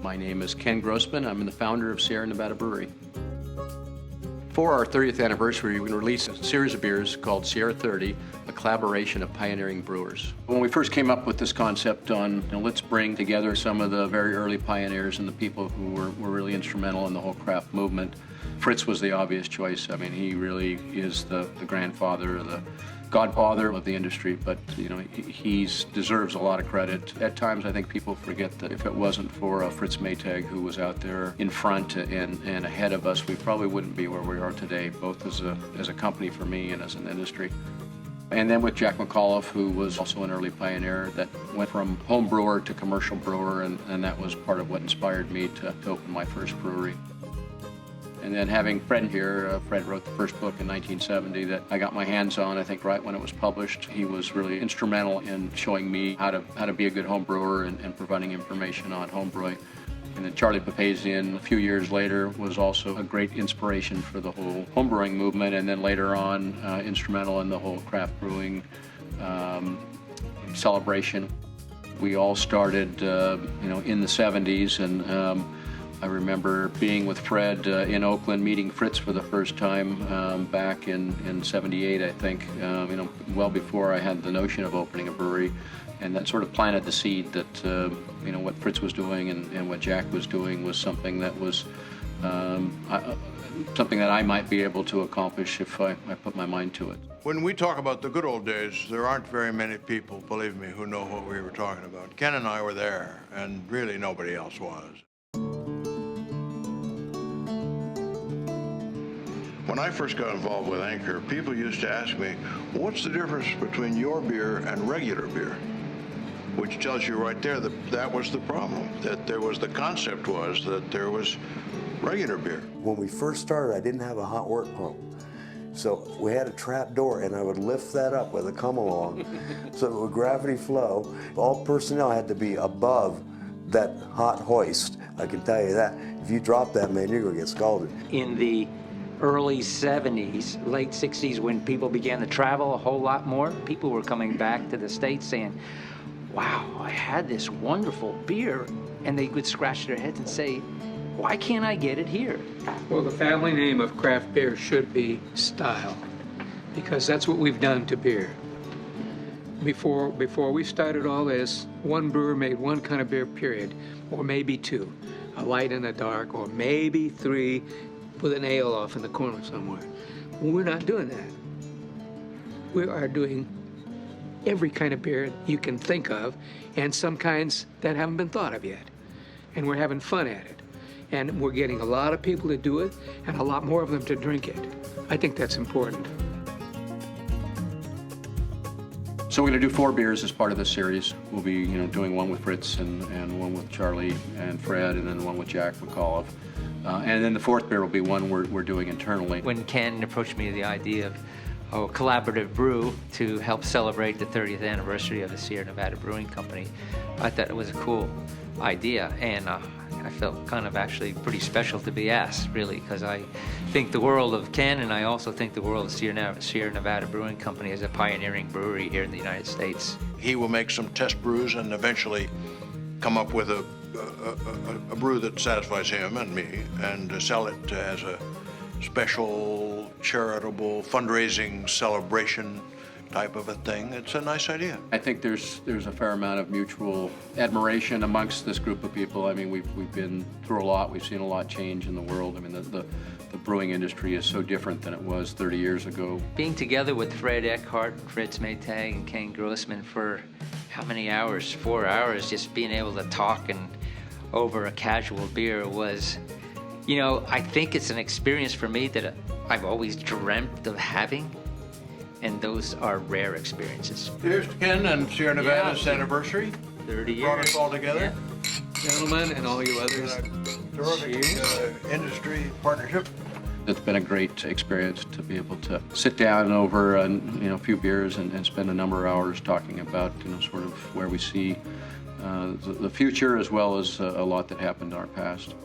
My name is Ken Grossman. I'm the founder of Sierra Nevada Brewery. For our 30th anniversary, we released a series of beers called Sierra 30, a collaboration of pioneering brewers. When we first came up with this concept on, let's bring together some of the very early pioneers and the people who were really instrumental in the whole craft movement, Fritz was the obvious choice. I mean, he really is the grandfather, the godfather of the industry, but he deserves a lot of credit. At times, I think people forget that if it wasn't for Fritz Maytag, who was out there in front and ahead of us, we probably wouldn't be where we are today, both as a company for me and as an industry. And then with Jack McAuliffe, who was also an early pioneer that went from home brewer to commercial brewer, and that was part of what inspired me to open my first brewery. And then having Fred here, Fred wrote the first book in 1970 that I got my hands on, I think right when it was published. He was really instrumental in showing me how to be a good home brewer and providing information on home brewing. And then Charlie Papazian, a few years later, was also a great inspiration for the whole homebrewing movement, and then later on, instrumental in the whole craft brewing celebration. We all started, in the 70s, and I remember being with Fred in Oakland, meeting Fritz for the first time back in 78, I think, well before I had the notion of opening a brewery. And that sort of planted the seed that, what Fritz was doing and what Jack was doing was something that was something that I might be able to accomplish if I put my mind to it. When we talk about the good old days, there aren't very many people, believe me, who know what we were talking about. Ken and I were there, and really nobody else was. When I first got involved with Anchor, people used to ask me, what's the difference between your beer and regular beer? Which tells you right there that that was the problem, that the concept was that there was regular beer. When we first started, I didn't have a hot work pump. So we had a trap door, and I would lift that up with a come-along so it would gravity flow. All personnel had to be above that hot hoist. I can tell you that. If you drop that, man, you're going to get scalded. In the early 70s, late 60s, when people began to travel a whole lot more, people were coming back to the States saying, wow, I had this wonderful beer, and they would scratch their heads and say, why can't I get it here? Well, the family name of craft beer should be Style, because that's what we've done to beer. Before we started all this, one brewer made one kind of beer, period, or maybe two, a light and a dark, or maybe three, with an ale off in the corner somewhere. Well, we're not doing that. We are doing every kind of beer you can think of, and some kinds that haven't been thought of yet. And we're having fun at it. And we're getting a lot of people to do it, and a lot more of them to drink it. I think that's important. So we're going to do 4 beers as part of this series. We'll be, doing one with Fritz and one with Charlie and Fred, and then one with Jack McAuliffe. And then the 4th beer will be one we're doing internally. When Ken approached me with the idea of a collaborative brew to help celebrate the 30th anniversary of the Sierra Nevada Brewing Company, I thought it was a cool idea, and I felt kind of actually pretty special to be asked, really, because I think the world of Ken, and I also think the world of Sierra Nevada Brewing Company as a pioneering brewery here in the United States. He will make some test brews and eventually come up with a brew that satisfies him and me, and sell it as a special charitable fundraising celebration type of a thing. It's a nice idea. I think there's a fair amount of mutual admiration amongst this group of people. I mean, we've been through a lot. We've seen a lot change in the world. I mean, the brewing industry is so different than it was 30 years ago. Being together with Fred Eckhardt, Fritz Maytag, and Ken Grossman for how many hours? 4 hours, just being able to talk and over a casual beer was, I think it's an experience for me that I've always dreamt of having, and those are rare experiences. Here's to Ken and Sierra Nevada's anniversary. 30 years. Brought us all together. Yeah. Gentlemen, and all you others, Terrific industry partnership. It's been a great experience to be able to sit down over a few beers and spend a number of hours talking about sort of where we see the future, as well as a lot that happened in our past.